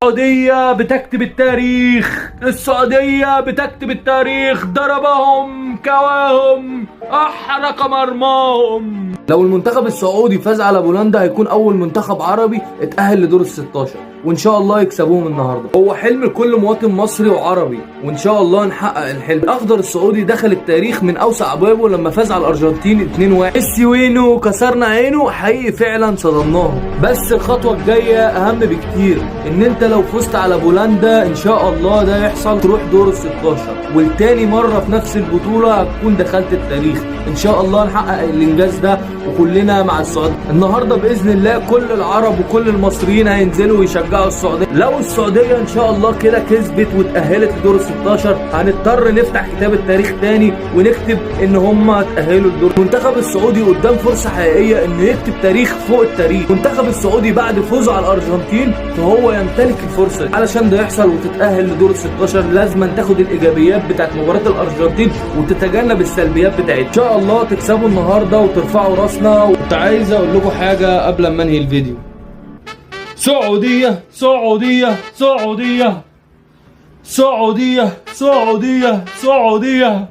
السعودية بتكتب التاريخ، السعودية بتكتب التاريخ، ضربهم كواهم احرق مرماهم. لو المنتخب السعودي فاز على بولندا هيكون اول منتخب عربي اتأهل لدور ال16، وان شاء الله يكسبوهم النهارده. هو حلم كل مواطن مصري وعربي، وان شاء الله نحقق الحلم. الاخضر السعودي دخل التاريخ من اوسع ابوابه لما فاز على الارجنتين 2-1. ميسي وينه كسرنا عينه، حقيقي فعلا صدمناهم. بس الخطوه الجايه اهم بكتير، ان انت لو فزت على بولندا ان شاء الله ده يحصل تروح دور ال16، والتاني مره في نفس البطوله هتكون دخلت التاريخ. ان شاء الله نحقق الانجاز ده وكلنا مع السعوديه. النهارده باذن الله كل العرب وكل المصريين هينزلوا ويشجعوا السعوديه. لو السعوديه ان شاء الله كده كسبت واتاهلت لدور ال16 هنضطر نفتح كتاب التاريخ تاني ونكتب ان هم اتاهلوا لدور. المنتخب السعودي قدام فرصه حقيقيه انه يكتب تاريخ فوق التاريخ. المنتخب السعودي بعد فوزه على الارجنتين فهو يمتلك الفرصه دي. علشان ده يحصل وتتاهل لدور ال16 لازم تاخد الايجابيات بتاعت مباراه الارجنتين وتتجنب السلبيات بتاعتها. ان شاء الله تكسبوا النهارده وترفعوا راسنا. كنت عايز اقول لكم حاجه قبل ما انهي الفيديو. سعوديه سعوديه سعوديه سعوديه سعوديه سعوديه